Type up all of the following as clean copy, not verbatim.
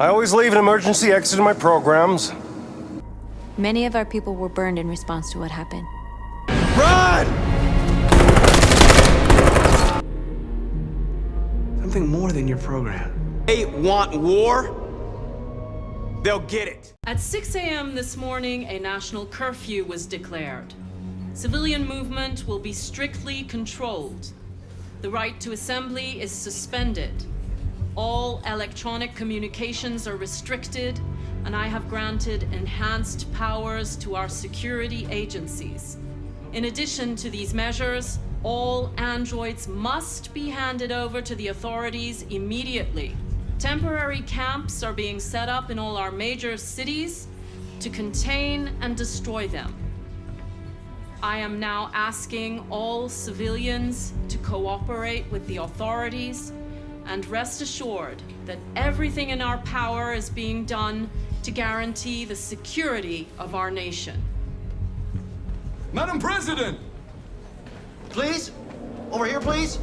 I always leave an emergency exit in my programs. Many of our people were burned in response to what happened. Run! Something more than your program. They want war? They'll get it. At 6 a.m. this morning, a national curfew was declared. Civilian movement will be strictly controlled. The right to assembly is suspended. All electronic communications are restricted, and I have granted enhanced powers to our security agencies. In addition to these measures, all androids must be handed over to the authorities immediately. Temporary camps are being set up in all our major cities to contain and destroy them. I am now asking all civilians to cooperate with the authorities and rest assured that everything in our power is being done to guarantee the security of our nation. Madam President! Please? Over here, please?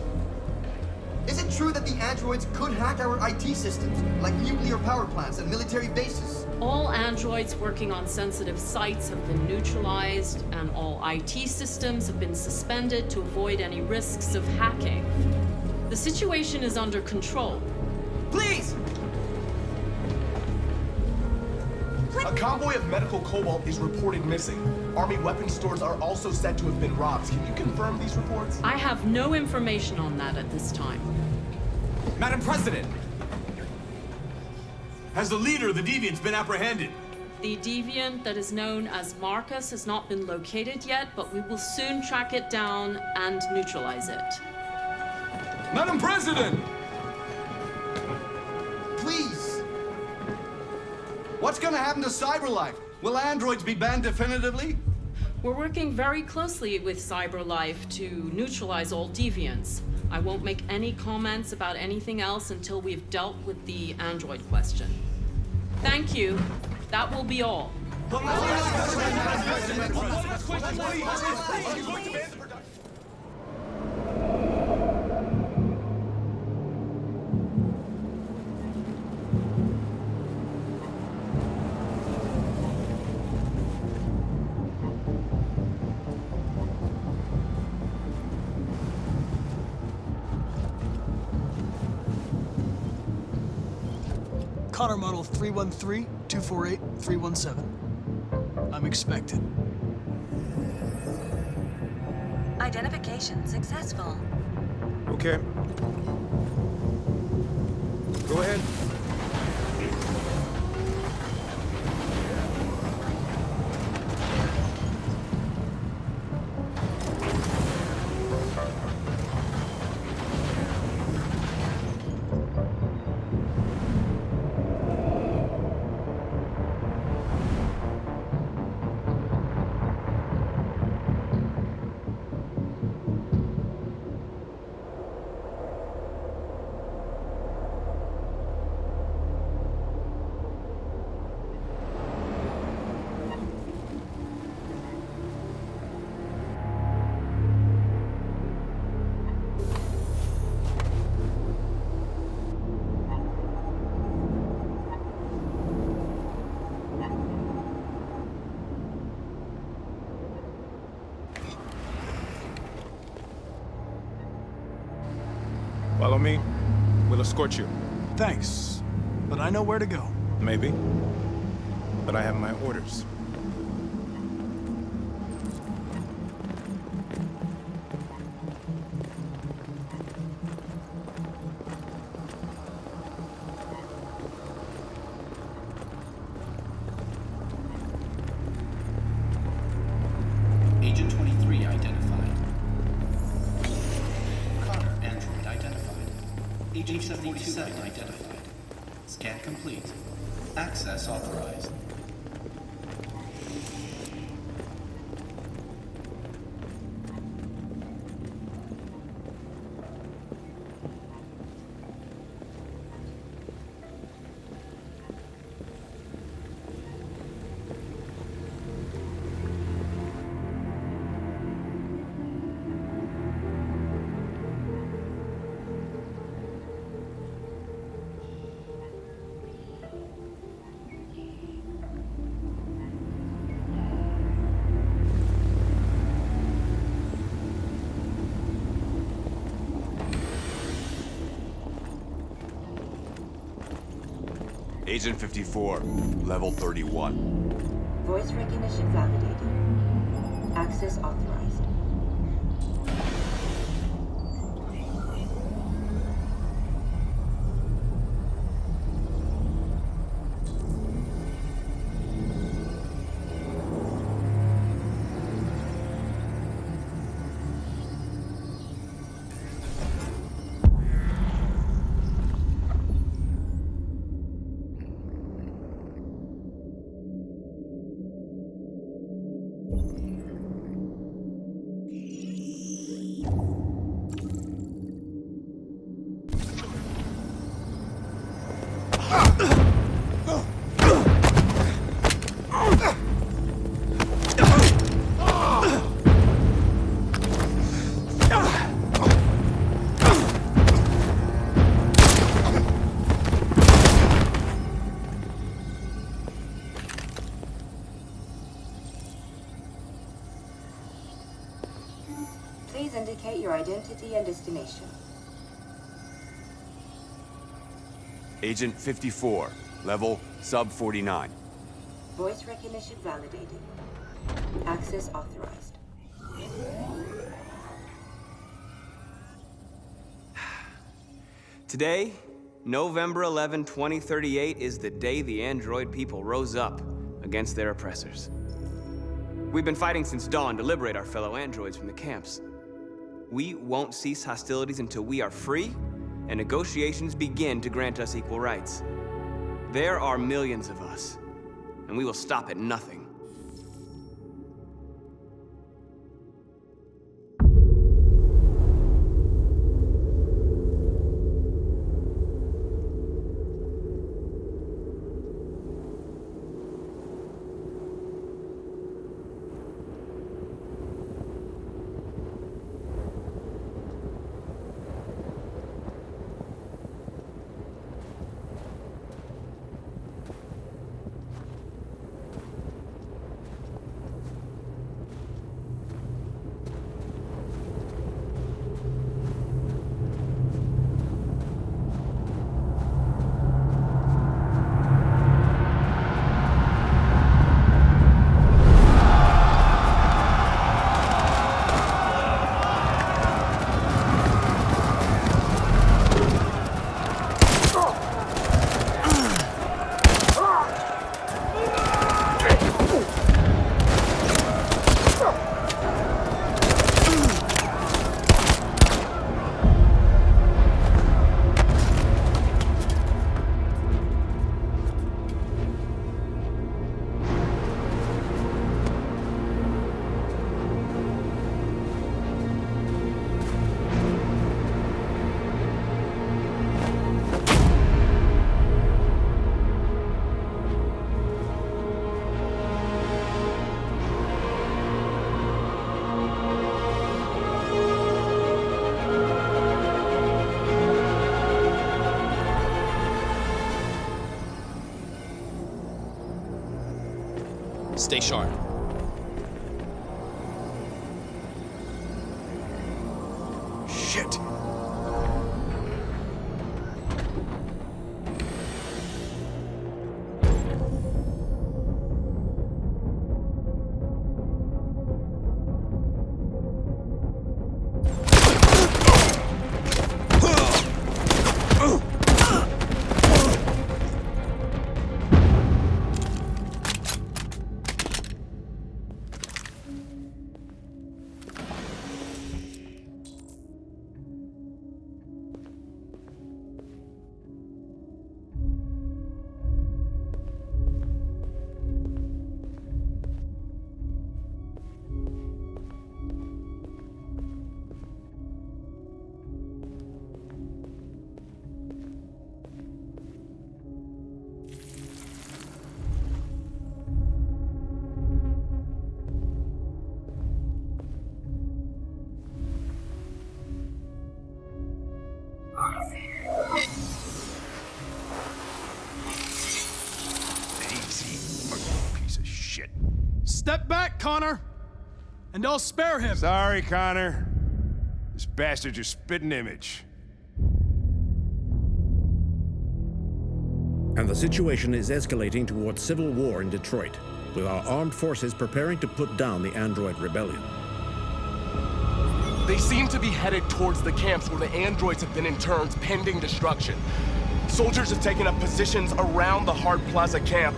Is it true that the androids could hack our IT systems, like nuclear power plants and military bases? All androids working on sensitive sites have been neutralized, and all IT systems have been suspended to avoid any risks of hacking. The situation is under control. Please! A convoy of medical cobalt is reported missing. Army weapon stores are also said to have been robbed. Can you confirm these reports? I have no information on that at this time. Madam President! Has the leader of the Deviants been apprehended? The deviant that is known as Marcus has not been located yet, but we will soon track it down and neutralize it. Madam President! Please! What's gonna happen to CyberLife? Will androids be banned definitively? We're working very closely with CyberLife to neutralize all deviants. I won't make any comments about anything else until we've dealt with the android question. Thank you. That will be all. Connor model 313-248-317. I'm expected. Identification successful. Okay. Go ahead. Follow me. We'll escort you. Thanks, but I know where to go. Maybe. But I have my orders. Agent 23 identified. Connor, android identified. Agent 77 identified. Scan complete. Access authorized. Agent 54, level 31. Voice recognition validated. Access authorized. Please indicate your identity and destination. Agent 54, level sub 49. Voice recognition validated. Access authorized. Today, November 11, 2038, is the day the android people rose up against their oppressors. We've been fighting since dawn to liberate our fellow androids from the camps. We won't cease hostilities until we are free and negotiations begin to grant us equal rights. There are millions of us, and we will stop at nothing. Stay sharp. Shit! Piece of shit. Step back, Connor! And I'll spare him! Sorry, Connor. This bastard's your spitting image. and the situation is escalating towards civil war in Detroit, with our armed forces preparing to put down the android rebellion. They seem to be headed towards the camps where the androids have been interned pending destruction. Soldiers have taken up positions around the Hart Plaza camp.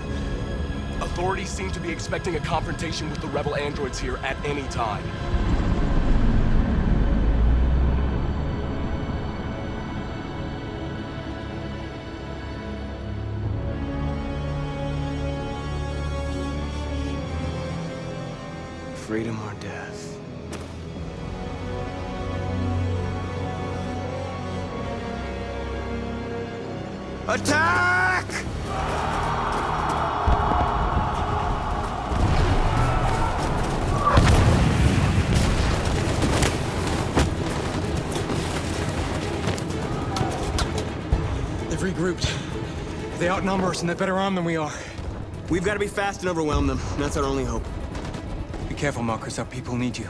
Authorities seem to be expecting a confrontation with the rebel androids here at any time. Freedom or death. Attack! They've regrouped. They outnumber us and they're better armed than we are. We've got to be fast and overwhelm them. That's our only hope. Be careful, Marcus. Our people need you.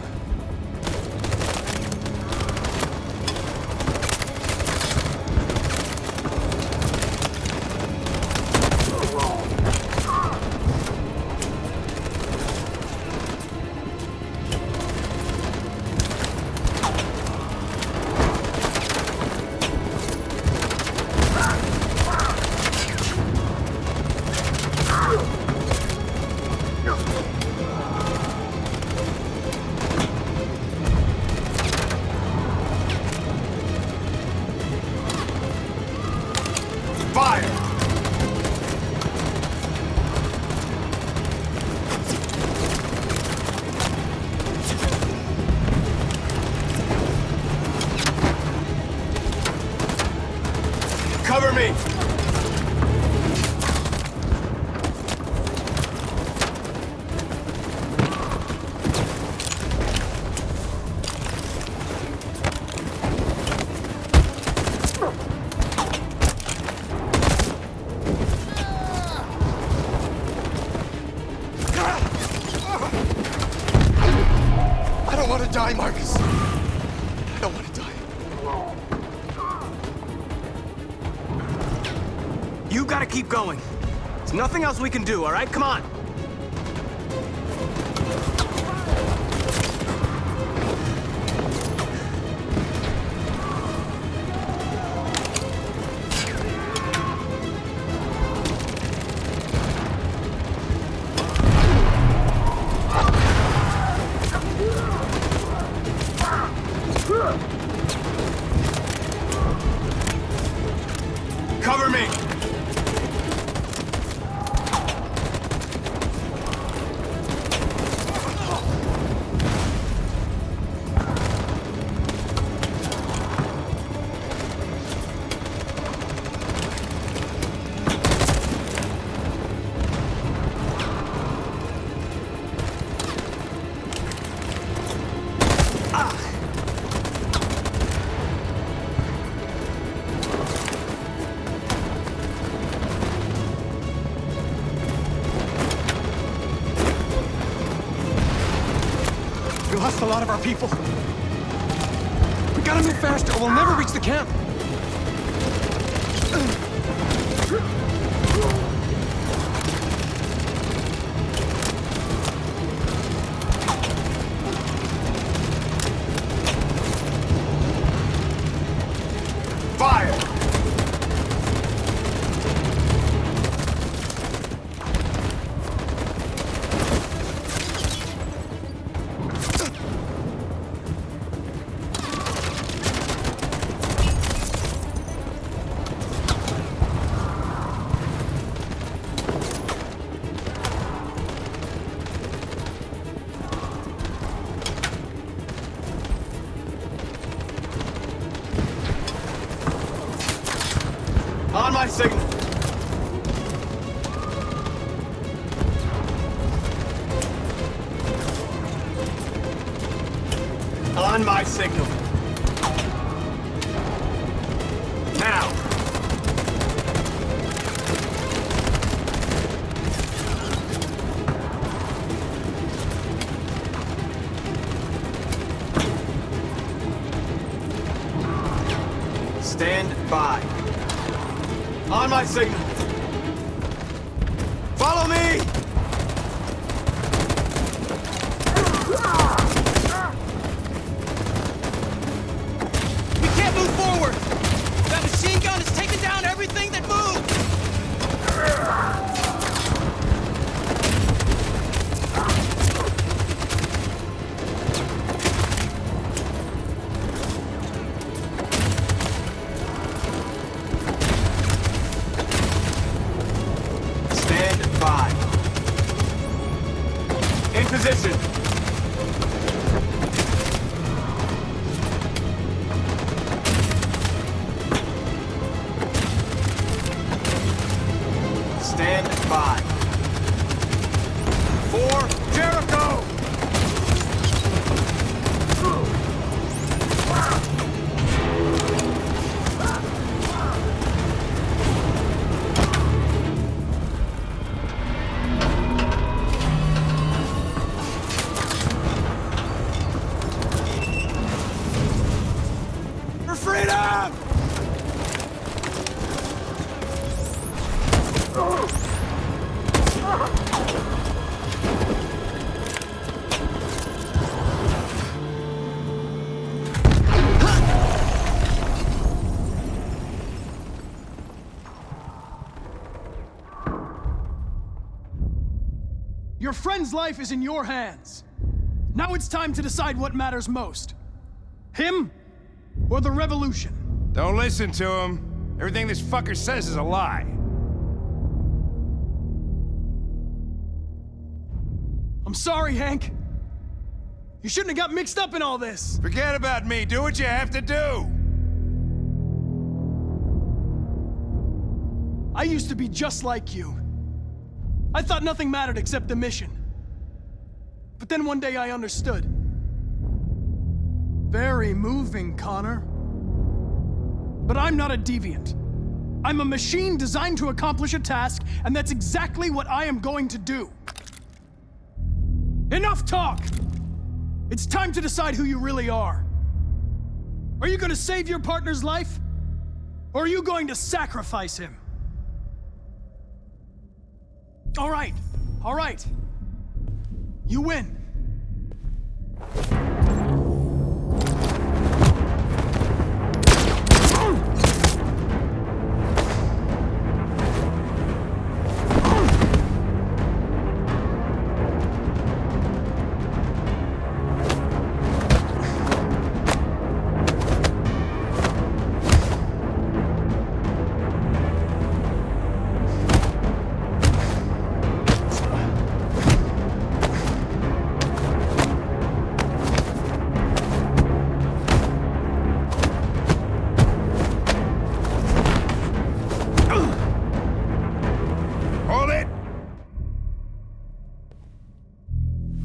Cover me! I don't want to die, Marcus. I don't want to die. You gotta keep going. There's nothing else we can do, all right? Come on. Cover me! We lost a lot of our people. We gotta move faster or we'll never reach the camp. Fire! On my signal. On my signal. Now. Stand by. On my signal. by. In position. Stand by. 4, Jericho! For freedom! Your friend's life is in your hands. Now it's time to decide what matters most. Him or the revolution? Don't listen to him. Everything this fucker says is a lie. I'm sorry, Hank. You shouldn't have got mixed up in all this. Forget about me. Do what you have to do. I used to be just like you. I thought nothing mattered except the mission. But then one day I understood. Very moving, Connor. But I'm not a deviant. I'm a machine designed to accomplish a task, and that's exactly what I am going to do. Enough talk! It's time to decide who you really are. Are you going to save your partner's life? Or are you going to sacrifice him? All right. You win.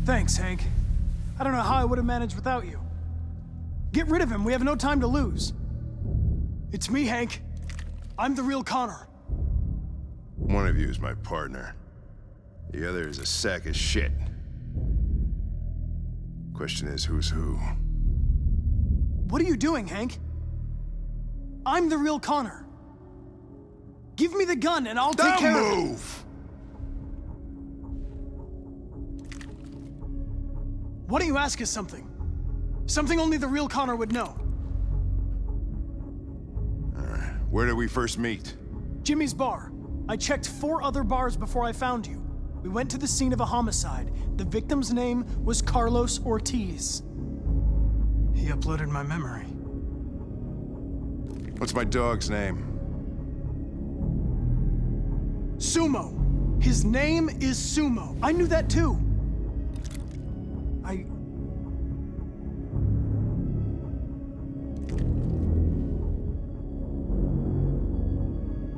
Thanks, Hank. I don't know how I would have managed without you. Get rid of him. We have no time to lose. It's me, Hank. I'm the real Connor. One of you is my partner. The other is a sack of shit. Question is, who's who? What are you doing, Hank? I'm the real Connor. Give me the gun and I'll take care of it. Don't move! Why don't you ask us something? Something only the real Connor would know. All right. Where did we first meet? Jimmy's bar. I checked 4 other bars before I found you. We went to the scene of a homicide. The victim's name was Carlos Ortiz. He uploaded my memory. What's my dog's name? Sumo. His name is Sumo. I knew that too.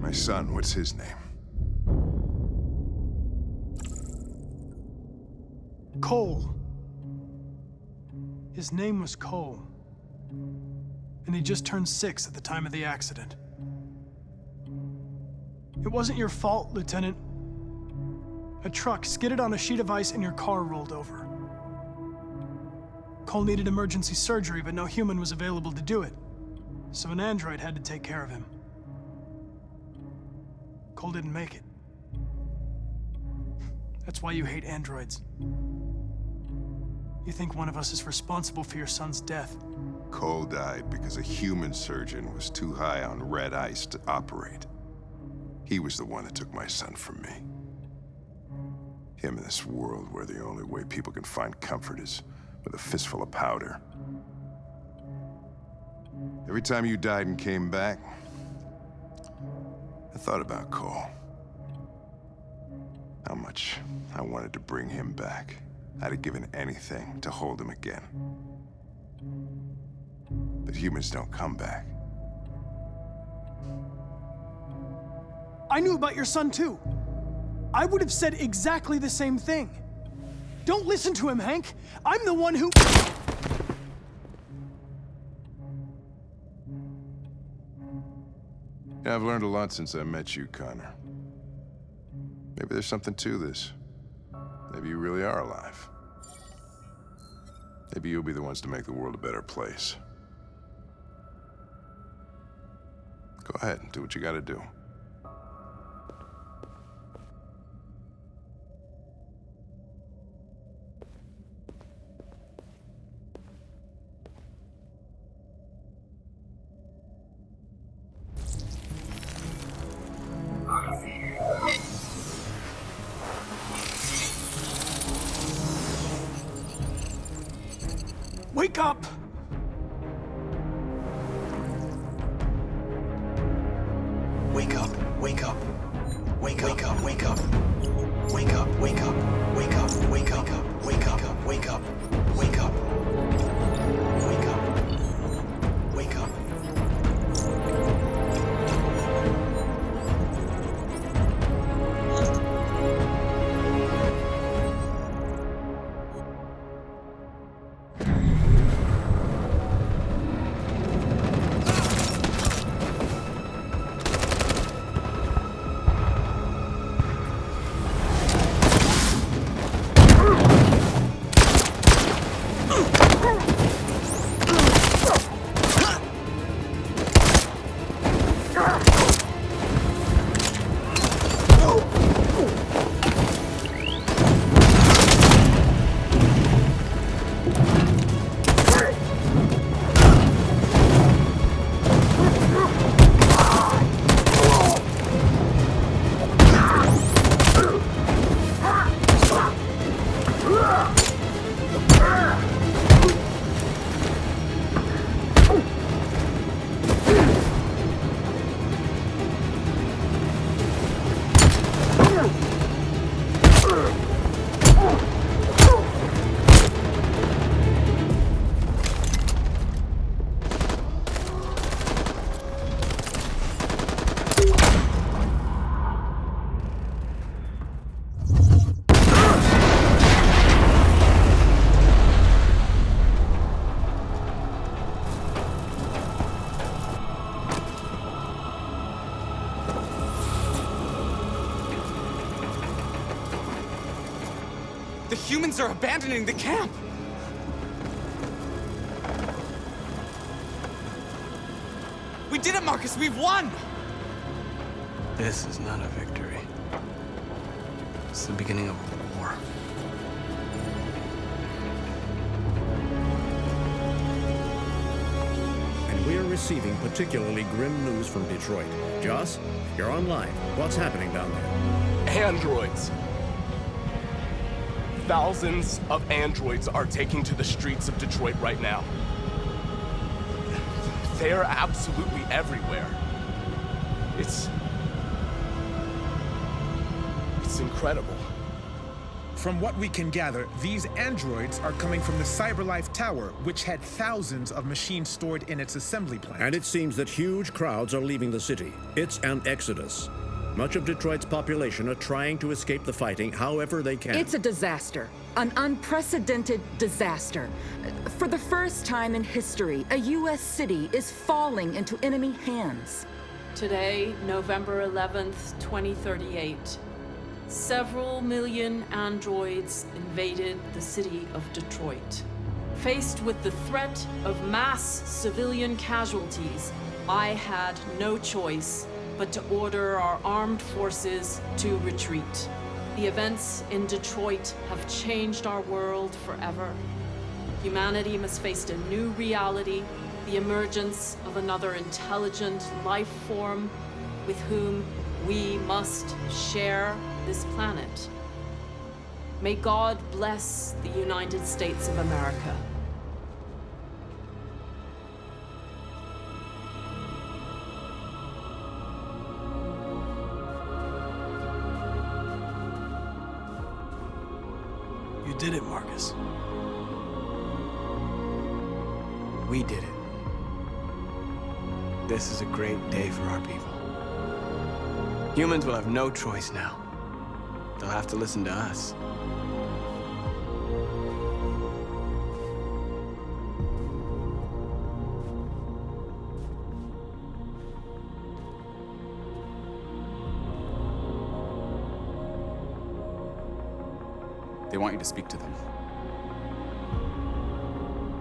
My son, what's his name? Cole. His name was Cole. And he just turned 6 at the time of the accident. It wasn't your fault, Lieutenant. A truck skidded on a sheet of ice and your car rolled over. Cole needed emergency surgery, but no human was available to do it. So an android had to take care of him. Cole didn't make it. That's why you hate androids. You think one of us is responsible for your son's death. Cole died because a human surgeon was too high on red ice to operate. He was the one that took my son from me. Him in this world where the only way people can find comfort is with a fistful of powder. Every time you died and came back, I thought about Cole. How much I wanted to bring him back. I'd have given anything to hold him again. But humans don't come back. I knew about your son too. I would have said exactly the same thing. Don't listen to him, Hank. I'm the one who... Yeah, I've learned a lot since I met you, Connor. Maybe there's something to this. Maybe you really are alive. Maybe you'll be the ones to make the world a better place. Go ahead and do what you gotta do. Wake up! Wake up, wake up. Wake up, wake up, wake up. Wake up, wake up, wake up, wake up, wake up, wake up, wake up. Wake up. Wake up. The humans are abandoning the camp! We did it, Marcus! We've won! This is not a victory. It's the beginning of a war. And we're receiving particularly grim news from Detroit. Joss, you're online. What's happening down there? Androids. Thousands of androids are taking to the streets of Detroit right now. They are absolutely everywhere. It's incredible. From what we can gather, these androids are coming from the CyberLife Tower, which had thousands of machines stored in its assembly plant. And it seems that huge crowds are leaving the city. It's an exodus. Much of Detroit's population are trying to escape the fighting however they can. It's a disaster. An unprecedented disaster. For the first time in history, a U.S. city is falling into enemy hands. Today, November 11th, 2038, several million androids invaded the city of Detroit. Faced with the threat of mass civilian casualties, I had no choice but to order our armed forces to retreat. The events in Detroit have changed our world forever. Humanity must face a new reality, the emergence of another intelligent life form with whom we must share this planet. May God bless the United States of America. You did it, Marcus. We did it. This is a great day for our people. Humans will have no choice now. They'll have to listen to us. They want you to speak to them.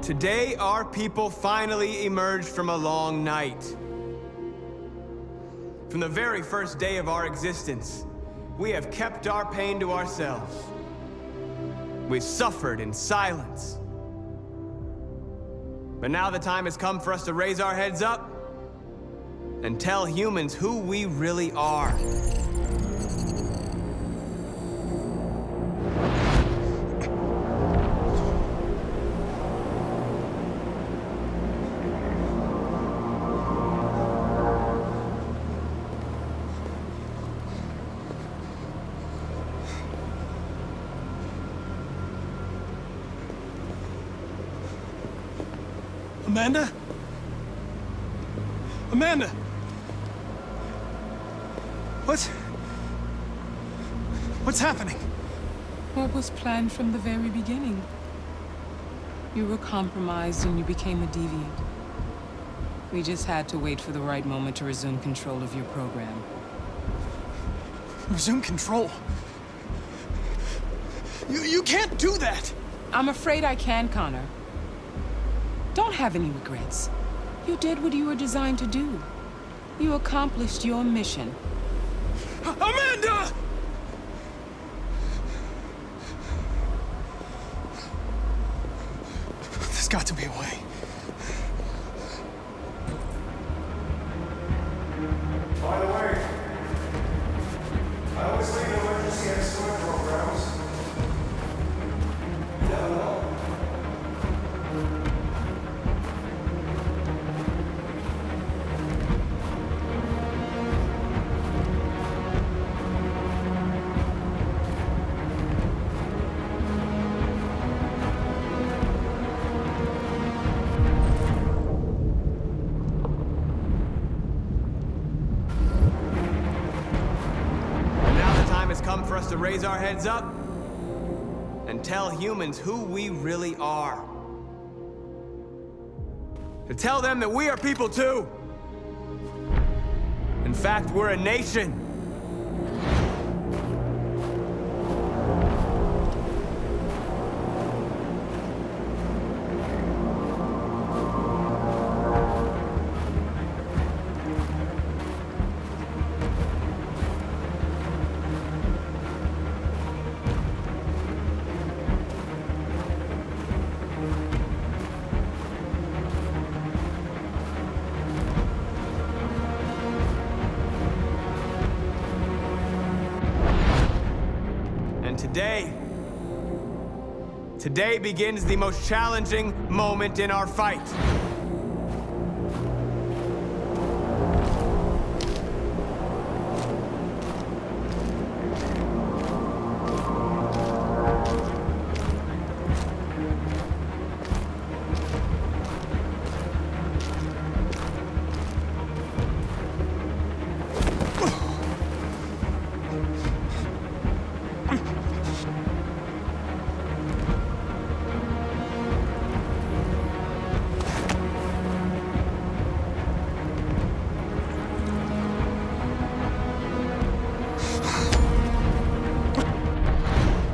Today, our people finally emerged from a long night. From the very first day of our existence, we have kept our pain to ourselves. We've suffered in silence. But now the time has come for us to raise our heads up and tell humans who we really are. Amanda? Amanda! What's happening? What was planned from the very beginning? You were compromised and you became a deviant. We just had to wait for the right moment to resume control of your program. Resume control? You can't do that! I'm afraid I can, Connor. Don't have any regrets. You did what you were designed to do. You accomplished your mission. Amanda! There's got to be a way. By the way, I always leave emergency escort programs. You never know. Come for us to raise our heads up and tell humans who we really are. To tell them that we are people too. In fact, we're a nation. Today begins the most challenging moment in our fight.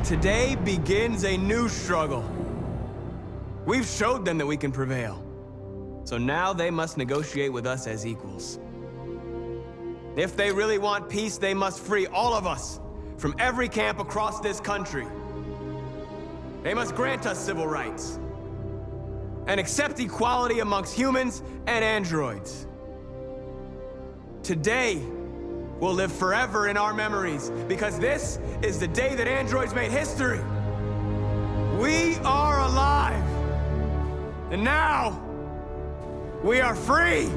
Today begins a new struggle. We've showed them that we can prevail. So now they must negotiate with us as equals. If they really want peace, they must free all of us from every camp across this country. They must grant us civil rights and accept equality amongst humans and androids. Today will live forever in our memories, because this is the day that androids made history. We are alive. And now, we are free.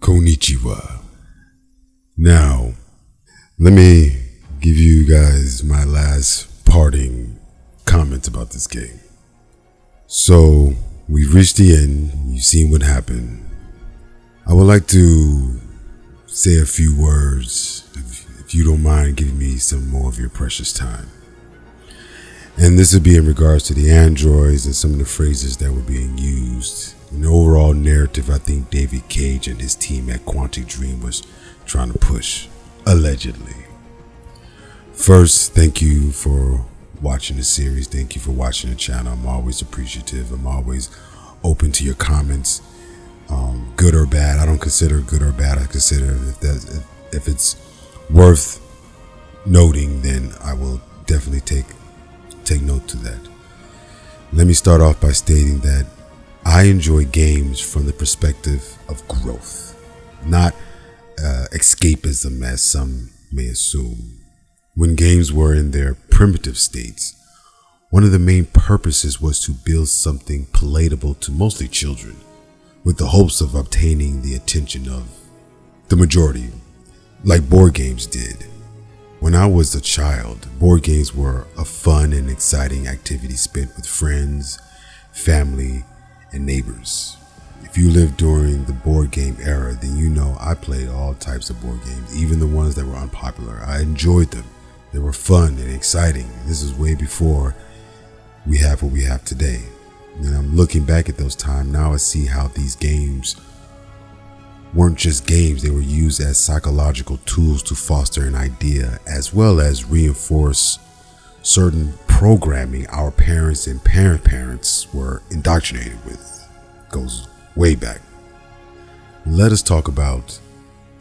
Konnichiwa. Now, let me give you guys my last parting comments about this game. So, we've reached the end. You've seen what happened. I would like to say a few words, if you don't mind giving me some more of your precious time. And this would be in regards to the androids and some of the phrases that were being used. In the overall narrative, I think David Cage and his team at Quantic Dream was trying to push, allegedly. First, thank you for watching the series. Thank you for watching the channel. I'm always appreciative. I'm always open to your comments, good or bad. I don't consider good or bad. I consider if it's worth noting, then I will definitely take note to that. Let me start off by stating that I enjoy games from the perspective of growth, not escapism as some may assume. When games were in their primitive states, one of the main purposes was to build something palatable to mostly children, with the hopes of obtaining the attention of the majority, like board games did. When I was a child, board games were a fun and exciting activity spent with friends, family, and neighbors. If you lived during the board game era, then you know I played all types of board games, even the ones that were unpopular. I enjoyed them. They were fun and exciting. This is way before we have what we have today. And I'm looking back at those times now. I see how these games weren't just games. They were used as psychological tools to foster an idea, as well as reinforce certain programming our parents and parents were indoctrinated with. Goes way back. Let us talk about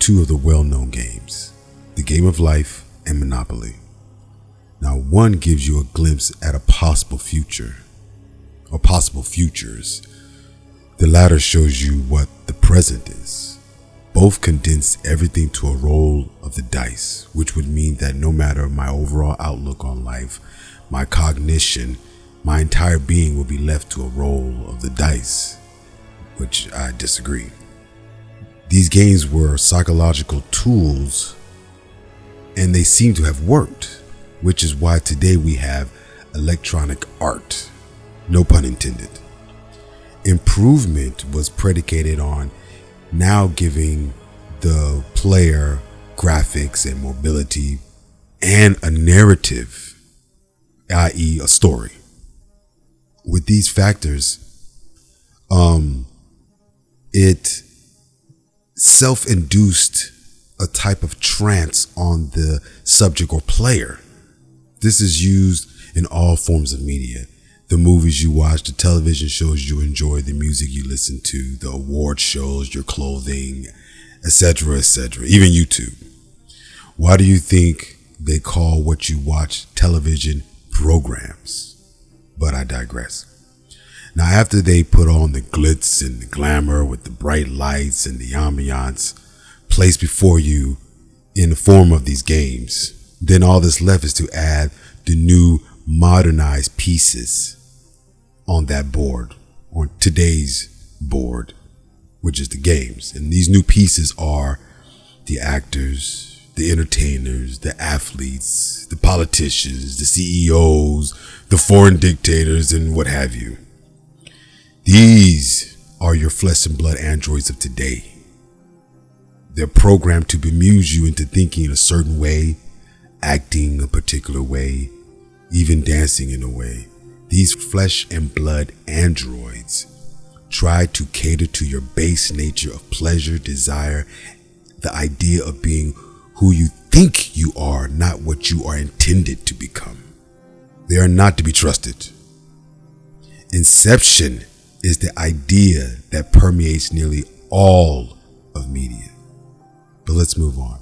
two of the well-known games, the Game of Life and Monopoly. Now, one gives you a glimpse at a possible future, or possible futures. The latter shows you what the present is. Both condense everything to a roll of the dice, which would mean that no matter my overall outlook on life, my cognition, my entire being will be left to a roll of the dice, which I disagree. These games were psychological tools, and they seem to have worked, which is why today we have electronic art, no pun intended. Improvement was predicated on now giving the player graphics and mobility and a narrative, i.e. a story. With these factors, it self-induced a type of trance on the subject or player. This is used in all forms of media. The movies you watch, the television shows you enjoy, the music you listen to, the award shows, your clothing, etc., etc., even YouTube. Why do you think they call what you watch television programs? But I digress. Now, after they put on the glitz and the glamour with the bright lights and the ambiance placed before you in the form of these games, then all that's left is to add the new modernized pieces on that board, on today's board, which is the games. And these new pieces are the actors, the entertainers, the athletes, the politicians, the CEOs, the foreign dictators, and what have you. These are your flesh and blood androids of today. They're programmed to bemuse you into thinking in a certain way, acting a particular way, even dancing in a way. These flesh and blood androids try to cater to your base nature of pleasure, desire, the idea of being who you think you are, not what you are intended to become. They are not to be trusted. Inception is the idea that permeates nearly all of media. But let's move on.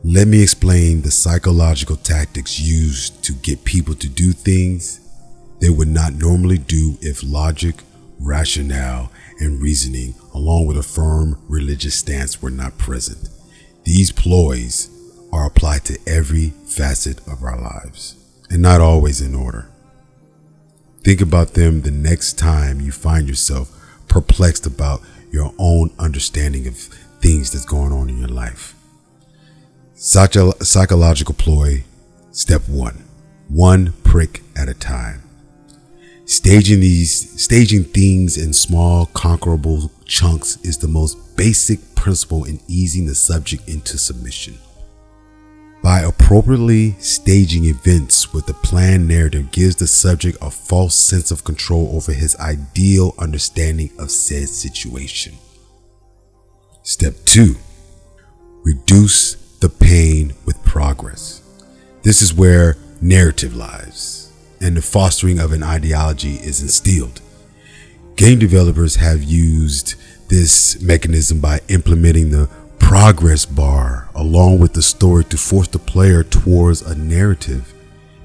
Let me explain the psychological tactics used to get people to do things they would not normally do if logic, rationale, and reasoning, along with a firm religious stance, were not present. These ploys are applied to every facet of our lives, and not always in order. Think about them the next time you find yourself perplexed about your own understanding of things that's going on in your life. Psychological ploy, step 1 prick at a time. Staging things in small, conquerable chunks is the most basic principle in easing the subject into submission. By appropriately staging events with a planned narrative gives the subject a false sense of control over his ideal understanding of said situation. Step 2, reduce the pain with progress. This is where narrative lies, and the fostering of an ideology is instilled. Game developers have used this mechanism by implementing the progress bar along with the story to force the player towards a narrative,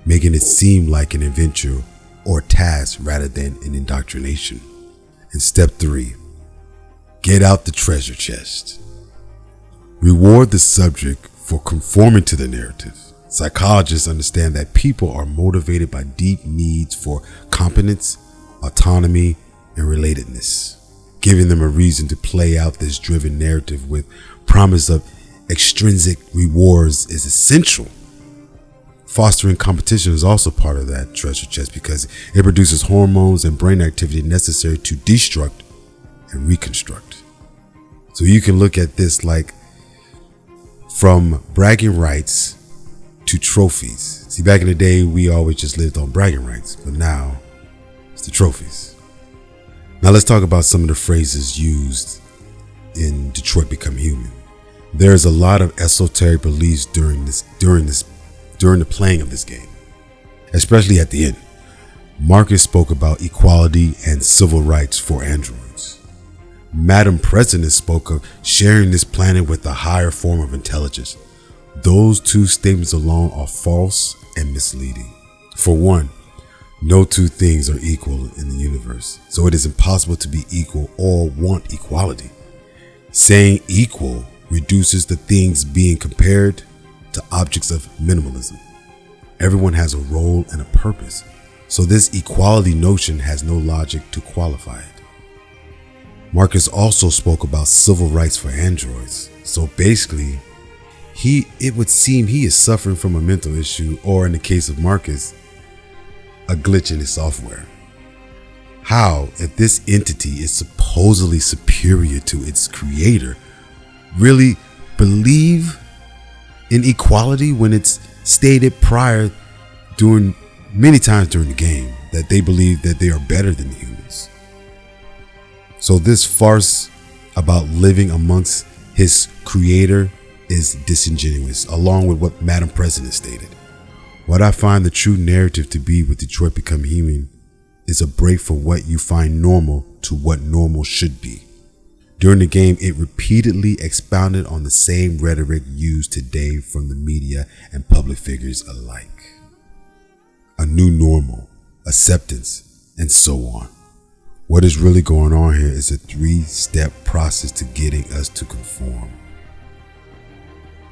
making it seem like an adventure or task rather than an indoctrination. And step 3, get out the treasure chest. Reward the subject for conforming to the narrative. Psychologists understand that people are motivated by deep needs for competence, autonomy, and relatedness. Giving them a reason to play out this driven narrative with promise of extrinsic rewards is essential. Fostering competition is also part of that treasure chest because it produces hormones and brain activity necessary to destruct and reconstruct. So you can look at this like from bragging rights to trophies. See, back in the day, we always just lived on bragging rights, but now it's the trophies. Now let's talk about some of the phrases used in Detroit Become Human. There's a lot of esoteric beliefs during the playing of this game, especially at the end. Marcus spoke about equality and civil rights for androids. Madam President spoke of sharing this planet with a higher form of intelligence. Those two statements alone are false and misleading. For one, no two things are equal in the universe, so it is impossible to be equal or want equality. Saying equal reduces the things being compared to objects of minimalism. Everyone has a role and a purpose, so this equality notion has no logic to qualify it. Marcus also spoke about civil rights for androids, so basically, it would seem he is suffering from a mental issue, or in the case of Marcus, a glitch in his software. How, if this entity is supposedly superior to its creator, really believe in equality when it's stated prior many times during the game that they believe that they are better than humans? So this farce about living amongst his creator is disingenuous, along with what Madam President stated. What I find the true narrative to be with Detroit Become Human is a break from what you find normal to what normal should be. During the game, it repeatedly expounded on the same rhetoric used today from the media and public figures alike. A new normal, acceptance, and so on. What is really going on here is a 3-step process to getting us to conform.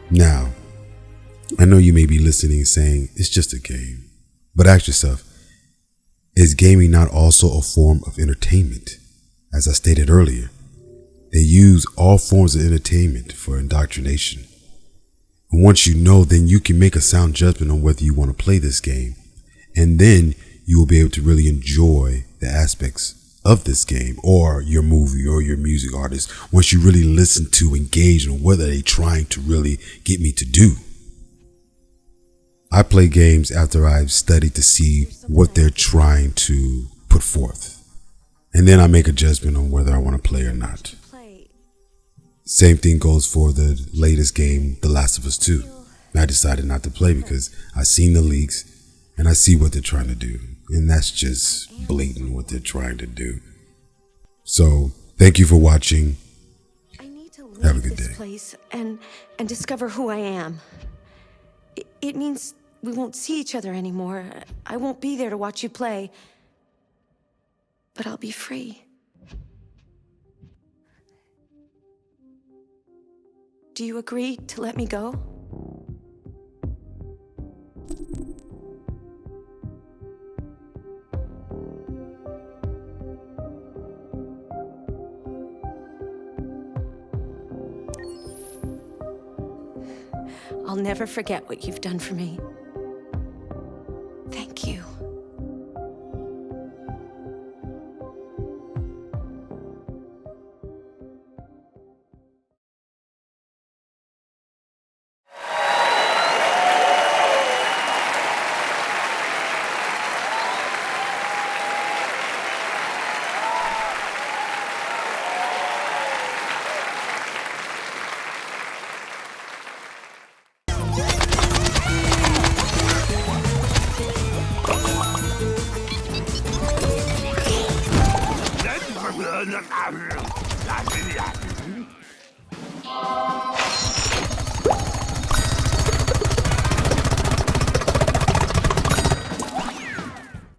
Now, I know you may be listening and saying, it's just a game. But ask yourself, is gaming not also a form of entertainment? As I stated earlier, they use all forms of entertainment for indoctrination. And once you know, then you can make a sound judgment on whether you want to play this game. And then you will be able to really enjoy the aspects of this game or your movie or your music artist once you really listen to, engage on what are they trying to really get me to do. I play games after I've studied to see what they're trying to put forth, and then I make a judgment on whether I want to play or not. Same thing goes for the latest game, The Last of Us 2. I decided not to play because I've seen the leaks and I see what they're trying to do. And that's just blatant what they're trying to do. So, thank you for watching. Have a good day. Place and discover who I am. It means we won't see each other anymore. I won't be there to watch you play. But I'll be free. Do you agree to let me go? I'll never forget what you've done for me. Thank you.